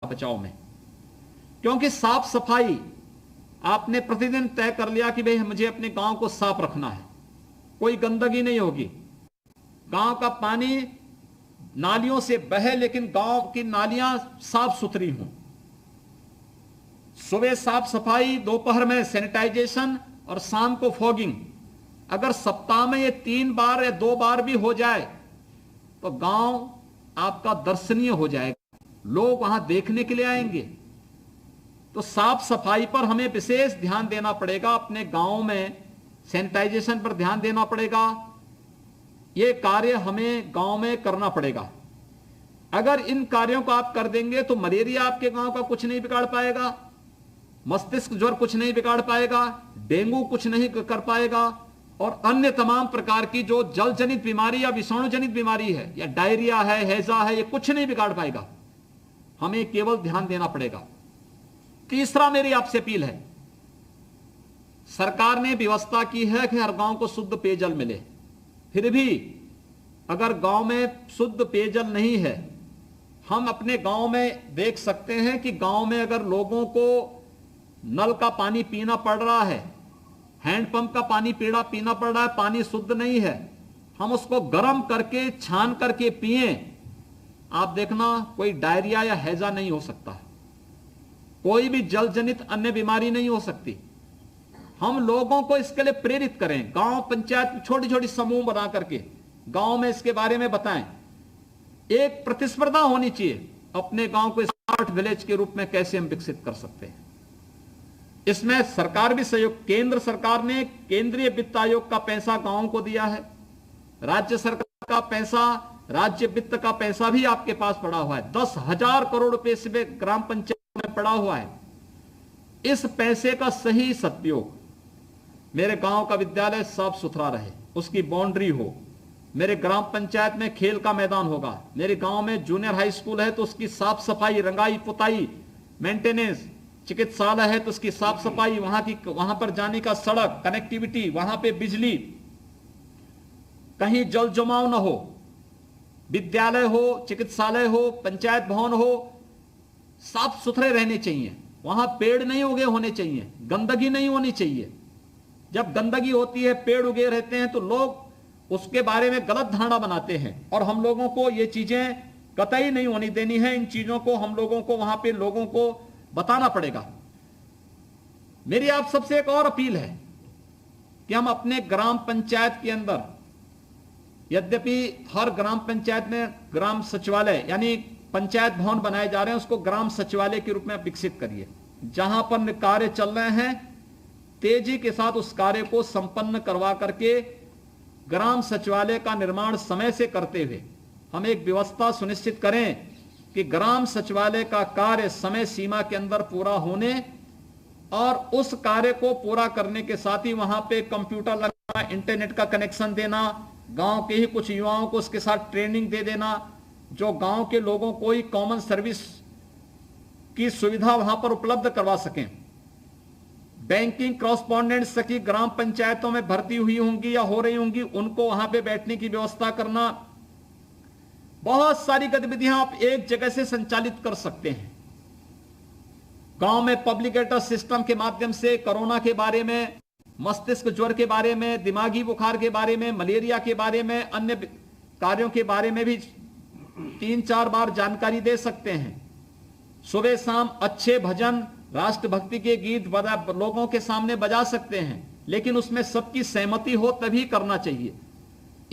बचाव में, क्योंकि साफ सफाई आपने प्रतिदिन तय कर लिया कि भाई मुझे अपने गांव को साफ रखना है, कोई गंदगी नहीं होगी, गांव का पानी नालियों से बहे लेकिन गांव की नालियां साफ सुथरी हों, सुबह साफ सफाई, दोपहर में सैनिटाइजेशन और शाम को फॉगिंग। अगर सप्ताह में ये 3 बार या 2 बार भी हो जाए तो गांव आपका दर्शनीय हो जाएगा, लोग वहां देखने के लिए आएंगे। तो साफ सफाई पर हमें विशेष ध्यान देना पड़ेगा, अपने गांव में सैनिटाइजेशन पर ध्यान देना पड़ेगा, ये कार्य हमें गांव में करना पड़ेगा। अगर इन कार्यों को आप कर देंगे तो मलेरिया आपके गांव का कुछ नहीं बिगाड़ पाएगा, मस्तिष्क ज्वर कुछ नहीं बिगाड़ पाएगा, डेंगू कुछ नहीं कर पाएगा, और अन्य तमाम प्रकार की जो जल जनित बीमारी या विषाणु जनित बीमारी है या डायरिया है, हैजा है, ये कुछ नहीं बिगाड़ पाएगा। हमें केवल ध्यान देना पड़ेगा। तीसरा मेरी आपसे अपील है, सरकार ने व्यवस्था की है कि हर गांव को शुद्ध पेयजल मिले, फिर भी अगर गांव में शुद्ध पेयजल नहीं है, हम अपने गांव में देख सकते हैं कि गांव में अगर लोगों को नल का पानी पीना पड़ रहा है, हैंडपंप का पानी पीना पड़ रहा है, पानी शुद्ध नहीं है, हम उसको गर्म करके छान करके पिए, आप देखना कोई डायरिया या हैजा नहीं हो सकता, कोई भी जल जनित अन्य बीमारी नहीं हो सकती। हम लोगों को इसके लिए प्रेरित करें, गांव पंचायत छोटी छोटी समूह बना करके गांव में इसके बारे में बताएं। एक प्रतिस्पर्धा होनी चाहिए, अपने गांव को स्मार्ट विलेज के रूप में कैसे हम विकसित कर सकते हैं। इसमें सरकार भी सहयोग, केंद्र सरकार ने केंद्रीय वित्त आयोग का पैसा गांव को दिया है, राज्य सरकार का पैसा, राज्य वित्त का पैसा भी आपके पास पड़ा हुआ है, 10,000 करोड़ रुपए से ग्राम पंचायत में पड़ा हुआ है। इस पैसे का सही सदुपयोग, मेरे गांव का विद्यालय साफ सुथरा रहे, उसकी बाउंड्री हो, मेरे ग्राम पंचायत में खेल का मैदान होगा, मेरे गांव में जूनियर हाई स्कूल है तो उसकी साफ सफाई, रंगाई पुताई, मेंटेनेंस, चिकित्सालय है तो उसकी साफ सफाई, वहां पर जाने का सड़क कनेक्टिविटी, वहां पे बिजली, कहीं जल जमाव न हो, विद्यालय हो, चिकित्सालय हो, पंचायत भवन हो, साफ सुथरे रहने चाहिए, वहां पेड़ नहीं उगे होने चाहिए, गंदगी नहीं होनी चाहिए। जब गंदगी होती है, पेड़ उगे रहते हैं तो लोग उसके बारे में गलत धारणा बनाते हैं, और हम लोगों को ये चीजें कतई नहीं होनी देनी है। इन चीजों को हम लोगों को वहां पे लोगों को बताना पड़ेगा। मेरी आप सबसे एक और अपील है कि हम अपने ग्राम पंचायत के अंदर, यद्यपि हर ग्राम पंचायत में ग्राम सचिवालय यानी पंचायत भवन बनाए जा रहे हैं, उसको ग्राम सचिवालय के रूप में विकसित करिए। जहां पर कार्य चल रहे हैं तेजी के साथ उस कार्य को संपन्न करवा करके ग्राम सचिवालय का निर्माण समय से करते हुए हम एक व्यवस्था सुनिश्चित करें कि ग्राम सचिवालय का कार्य समय सीमा के अंदर पूरा होने, और उस कार्य को पूरा करने के साथ ही वहां पे कंप्यूटर लगाना, इंटरनेट का कनेक्शन देना, गांव के ही कुछ युवाओं को उसके साथ ट्रेनिंग दे देना, जो गांव के लोगों को ही कॉमन सर्विस की सुविधा वहां पर उपलब्ध करवा सकें। बैंकिंग क्रॉसपॉन्डेंट्स की ग्राम पंचायतों में भर्ती हुई होंगी या हो रही होंगी, उनको वहां पे बैठने की व्यवस्था करना। बहुत सारी गतिविधियां आप एक जगह से संचालित कर सकते हैं। गांव में पब्लिकेटर सिस्टम के माध्यम से कोरोना के बारे में, मस्तिष्क ज्वर के बारे में, दिमागी बुखार के बारे में, मलेरिया के बारे में, अन्य कार्यों के बारे में भी 3-4 बार जानकारी दे सकते हैं। सुबह शाम अच्छे भजन, राष्ट्रभक्ति के गीत लोगों के सामने बजा सकते हैं, लेकिन उसमें सबकी सहमति हो तभी करना चाहिए।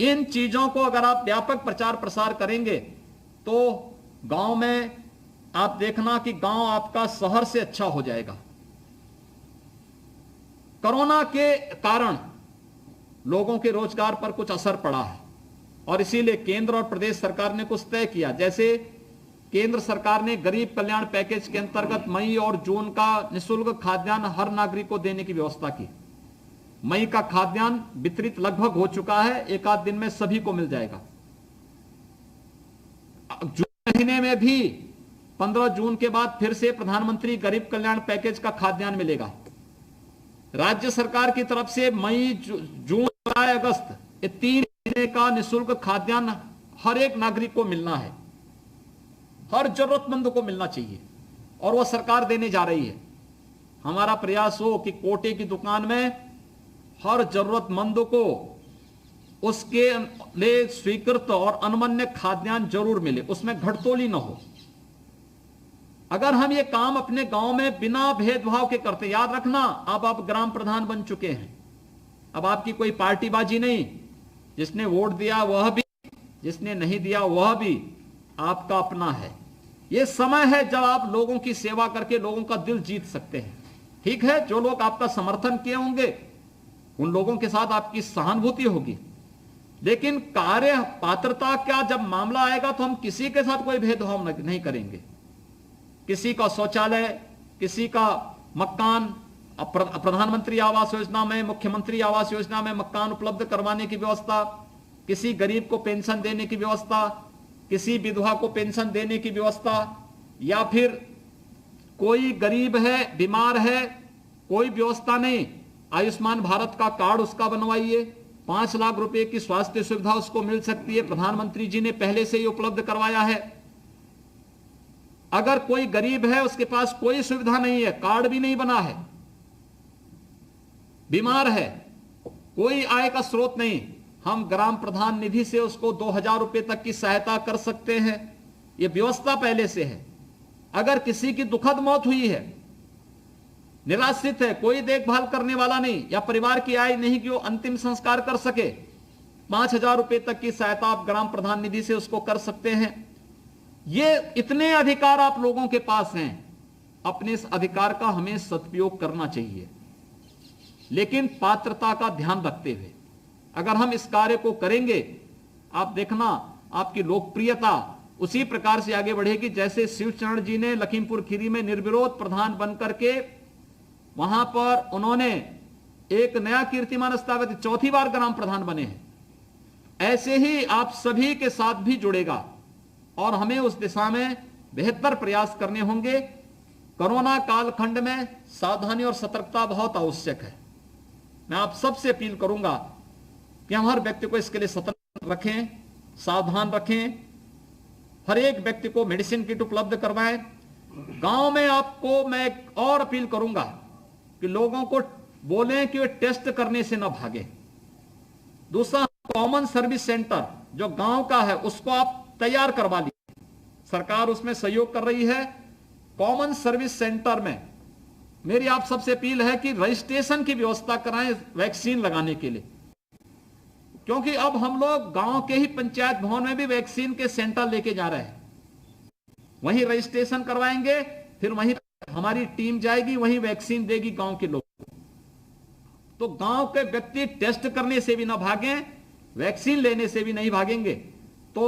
इन चीजों को अगर आप व्यापक प्रचार प्रसार करेंगे तो गांव में आप देखना कि गांव आपका शहर से अच्छा हो जाएगा। कोरोना के कारण लोगों के रोजगार पर कुछ असर पड़ा है, और इसीलिए केंद्र और प्रदेश सरकार ने कुछ तय किया। जैसे केंद्र सरकार ने गरीब कल्याण पैकेज के अंतर्गत मई और जून का निःशुल्क खाद्यान्न हर नागरिक को देने की व्यवस्था की। मई का खाद्यान्न वितरित लगभग हो चुका है, एक आध दिन में सभी को मिल जाएगा। जून महीने में भी 15 जून के बाद फिर से प्रधानमंत्री गरीब कल्याण पैकेज का खाद्यान्न मिलेगा। राज्य सरकार की तरफ से मई, जून, जुलाई, अगस्त, ये 3 महीने का निःशुल्क खाद्यान्न हर एक नागरिक को मिलना है, हर जरूरतमंद को मिलना चाहिए। और वह सरकार देने जा रही है। हमारा प्रयास हो कि कोटे की दुकान में हर जरूरतमंद को उसके लिए स्वीकृत और अनमन्य खाद्यान्न जरूर मिले, उसमें घटतोली न हो। अगर हम ये काम अपने गांव में बिना भेदभाव के करते, याद रखना अब आप ग्राम प्रधान बन चुके हैं, अब आपकी कोई पार्टीबाजी नहीं, जिसने वोट दिया वह भी, जिसने नहीं दिया वह भी आपका अपना है। यह समय है जब आप लोगों की सेवा करके लोगों का दिल जीत सकते हैं। ठीक है, जो लोग आपका समर्थन किए होंगे उन लोगों के साथ आपकी सहानुभूति होगी, लेकिन कार्य पात्रता का जब मामला आएगा तो हम किसी के साथ कोई भेदभाव नहीं करेंगे। किसी का शौचालय, किसी का मकान, प्रधानमंत्री आवास योजना में, मुख्यमंत्री आवास योजना में मकान उपलब्ध करवाने की व्यवस्था, किसी गरीब को पेंशन देने की व्यवस्था, किसी विधवा को पेंशन देने की व्यवस्था, या फिर कोई गरीब है, बीमार है, कोई व्यवस्था नहीं, आयुष्मान भारत का कार्ड उसका बनवाइए, 5 लाख रुपए की स्वास्थ्य सुविधा उसको मिल सकती है, प्रधानमंत्री जी ने पहले से ही उपलब्ध करवाया है। अगर कोई गरीब है, उसके पास कोई सुविधा नहीं है, कार्ड भी नहीं बना है, बीमार है, कोई आय का स्रोत नहीं, हम ग्राम प्रधान निधि से उसको 2000 रुपए तक की सहायता कर सकते हैं। यह व्यवस्था पहले से है। अगर किसी की दुखद मौत हुई है, निराश्रित है, कोई देखभाल करने वाला नहीं, या परिवार की आय नहीं कि वो अंतिम संस्कार कर सके, 5000 रुपए तक की सहायता आप ग्राम प्रधान निधि से उसको कर सकते हैं। ये इतने अधिकार आप लोगों के पास हैं, अपने इस अधिकार का हमें सदुपयोग करना चाहिए, लेकिन पात्रता का ध्यान रखते हुए। अगर हम इस कार्य को करेंगे, आप देखना आपकी लोकप्रियता उसी प्रकार से आगे बढ़ेगी जैसे शिवचरण जी ने लखीमपुर खीरी में निर्विरोध प्रधान बनकर के वहां पर उन्होंने एक नया कीर्तिमान स्थापित, 4थी बार ग्राम प्रधान बने हैं। ऐसे ही आप सभी के साथ भी जुड़ेगा और हमें उस दिशा में बेहतर प्रयास करने होंगे। कोरोना कालखंड में सावधानी और सतर्कता बहुत आवश्यक है। मैं आप सबसे अपील करूंगा कि हम हर व्यक्ति को इसके लिए सतर्क रखें, सावधान रखें, हर एक व्यक्ति को मेडिसिन किट उपलब्ध करवाएं। गांव में आपको मैं एक और अपील करूंगा कि लोगों को बोलें कि वे टेस्ट करने से न भागे। दूसरा, कॉमन सर्विस सेंटर जो गांव का है उसको आप तैयार करवा लीजिए, सरकार उसमें सहयोग कर रही है। कॉमन सर्विस सेंटर में मेरी आप सबसे अपील है कि रजिस्ट्रेशन की व्यवस्था कराएं वैक्सीन लगाने के लिए, क्योंकि अब हम लोग गांव के ही पंचायत भवन में भी वैक्सीन के सेंटर लेके जा रहे हैं। वहीं रजिस्ट्रेशन करवाएंगे, फिर वहीं हमारी टीम जाएगी, वहीं वैक्सीन देगी गांव के लोग। तो गांव के व्यक्ति टेस्ट करने से भी ना भागें, वैक्सीन लेने से भी नहीं भागेंगे। तो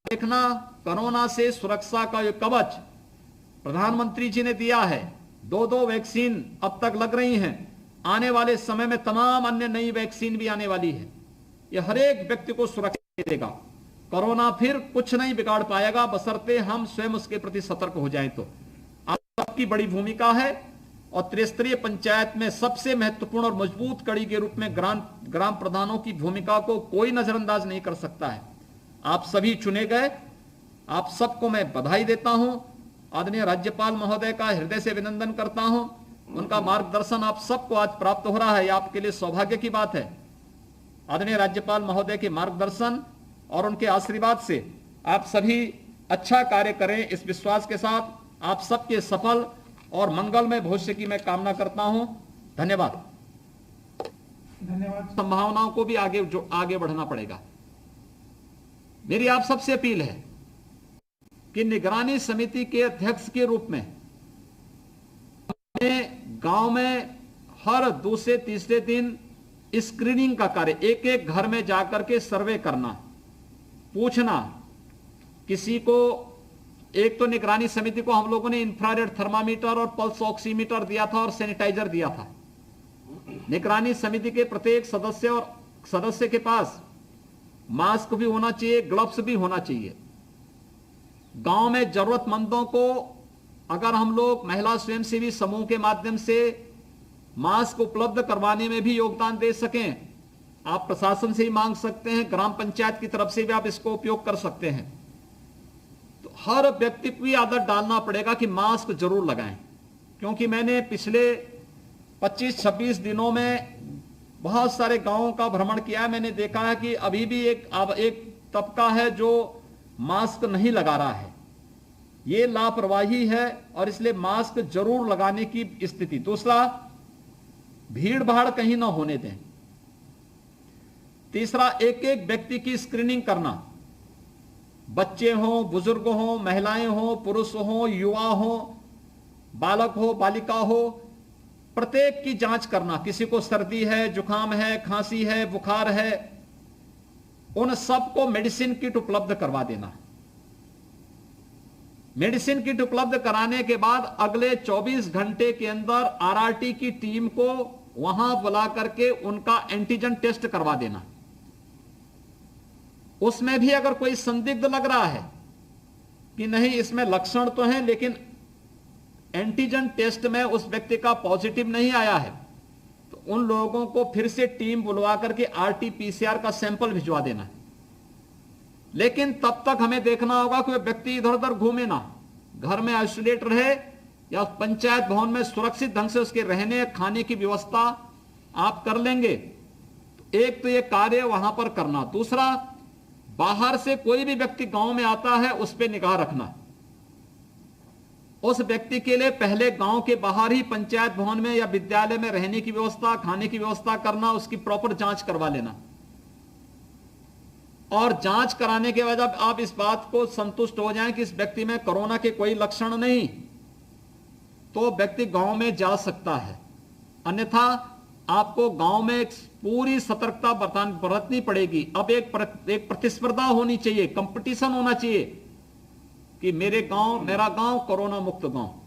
देखना, कोरोना से सुरक्षा का ये कवच प्रधानमंत्री जी ने दिया है। 2 वैक्सीन अब तक लग रही हैं, आने वाले समय में तमाम अन्य नई वैक्सीन भी आने वाली है। यह हर एक व्यक्ति को सुरक्षा देगा। कोरोना फिर कुछ नहीं बिगाड़ पाएगा, बशर्ते हम स्वयं उसके प्रति सतर्क हो जाएं। तो आप सबकी बड़ी भूमिका है और त्रिस्तरीय पंचायत में सबसे महत्वपूर्ण और मजबूत कड़ी के रूप में ग्राम प्रधानों की भूमिका को कोई नजरअंदाज नहीं कर सकता है। आप सभी चुने गए, आप सबको मैं बधाई देता हूं। आदरणीय राज्यपाल महोदय का हृदय से अभिनंदन करता हूं। उनका मार्गदर्शन आप सबको आज प्राप्त हो रहा है, यह आपके लिए सौभाग्य की बात है। आदरणीय राज्यपाल महोदय के मार्गदर्शन और उनके आशीर्वाद से आप सभी अच्छा कार्य करें, इस विश्वास के साथ आप सबके सफल और मंगलमय भविष्य की मैं कामना करता हूं। धन्यवाद। संभावनाओं को भी आगे बढ़ना पड़ेगा। मेरी आप सबसे अपील है कि निगरानी समिति के अध्यक्ष के रूप में गांव में हर दूसरे तीसरे दिन स्क्रीनिंग का कार्य, एक एक घर में जाकर के सर्वे करना, पूछना किसी को। एक तो निगरानी समिति को हम लोगों ने इंफ्रारेड थर्मामीटर और पल्स ऑक्सीमीटर दिया था और सैनिटाइजर दिया था। निगरानी समिति के प्रत्येक सदस्य के पास मास्क भी होना चाहिए, ग्लव्स भी होना चाहिए। गांव में जरूरतमंदों को अगर हम लोग महिला स्वयंसेवी समूह के माध्यम से मास्क उपलब्ध करवाने में भी योगदान दे सकें, आप प्रशासन से ही मांग सकते हैं, ग्राम पंचायत की तरफ से भी आप इसको उपयोग कर सकते हैं। तो हर व्यक्ति को ये आदत डालना पड़ेगा कि मास्क जरूर लगाएं, क्योंकि मैंने पिछले 25-26 दिनों में बहुत सारे गांवों का भ्रमण किया है। मैंने देखा है कि अभी भी एक तबका है जो मास्क नहीं लगा रहा है। ये लापरवाही है और इसलिए मास्क जरूर लगाने की स्थिति। दूसरा, भीड़ भाड़ कहीं ना होने दें। तीसरा, एक एक व्यक्ति की स्क्रीनिंग करना, बच्चे हों, बुजुर्ग हों, महिलाएं हों, पुरुष हों, युवा हों, बालक हो, बालिका हो, प्रत्येक की जांच करना। किसी को सर्दी है, जुकाम है, खांसी है, बुखार है, उन सबको मेडिसिन किट उपलब्ध करवा देना। मेडिसिन किट उपलब्ध कराने के बाद अगले 24 घंटे के अंदर आरआरटी की टीम को वहां बुला करके उनका एंटीजन टेस्ट करवा देना। उसमें भी अगर कोई संदिग्ध लग रहा है कि नहीं इसमें लक्षण तो हैं लेकिन एंटीजन टेस्ट में उस व्यक्ति का पॉजिटिव नहीं आया है, तो उन लोगों को फिर से टीम बुलवा करके आरटी-पीसीआर का सैंपल भिजवा देना है। लेकिन तब तक हमें देखना होगा कि वह व्यक्ति इधर उधर घूमे ना, घर में आइसोलेट रहे या पंचायत भवन में सुरक्षित ढंग से उसके रहने खाने की व्यवस्था आप कर लेंगे। तो एक तो ये कार्य वहां पर करना। दूसरा, बाहर से कोई भी व्यक्ति गांव में आता है उस पर निगाह रखना। उस व्यक्ति के लिए पहले गांव के बाहर ही पंचायत भवन में या विद्यालय में रहने की व्यवस्था, खाने की व्यवस्था करना, उसकी प्रॉपर जांच करवा लेना। और जांच कराने के बाद जब आप इस बात को संतुष्ट हो जाएं कि इस व्यक्ति में कोरोना के कोई लक्षण नहीं, तो व्यक्ति गांव में जा सकता है। अन्यथा आपको गांव में पूरी सतर्कता बरतनी पड़ेगी। अब एक प्रतिस्पर्धा होनी चाहिए, कंपटीशन होना चाहिए कि मेरा गांव कोरोना मुक्त गांव।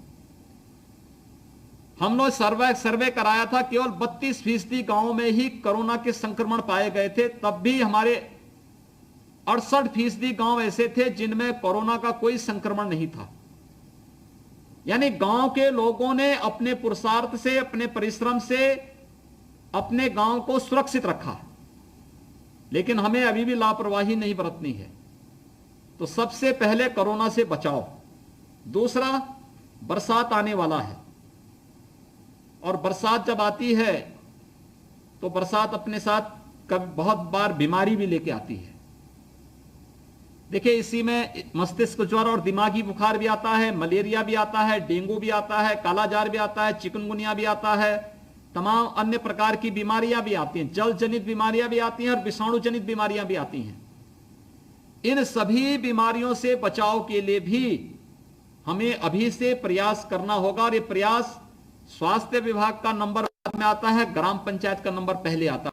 हमने सर्वे कराया था, केवल 32% गांव में ही कोरोना के संक्रमण पाए गए थे। तब भी हमारे 68% गांव ऐसे थे जिनमें कोरोना का कोई संक्रमण नहीं था। यानी गांव के लोगों ने अपने पुरुषार्थ से, अपने परिश्रम से अपने गांव को सुरक्षित रखा। लेकिन हमें अभी भी लापरवाही नहीं बरतनी है। तो सबसे पहले कोरोना से बचाओ। दूसरा, बरसात आने वाला है और बरसात जब आती है तो बरसात अपने साथ कभी बहुत बार बीमारी भी लेके आती है। देखिए, इसी में मस्तिष्क ज्वर और दिमागी बुखार भी आता है, मलेरिया भी आता है, डेंगू भी आता है, कालाजार भी आता है, चिकनगुनिया भी आता है, तमाम अन्य प्रकार की बीमारियां भी आती हैं, जल जनित बीमारियां भी आती हैं और विषाणु जनित बीमारियां भी आती हैं। इन सभी बीमारियों से बचाव के लिए भी हमें अभी से प्रयास करना होगा। और ये प्रयास स्वास्थ्य विभाग का नंबर बाद में आता है, ग्राम पंचायत का नंबर पहले आता है।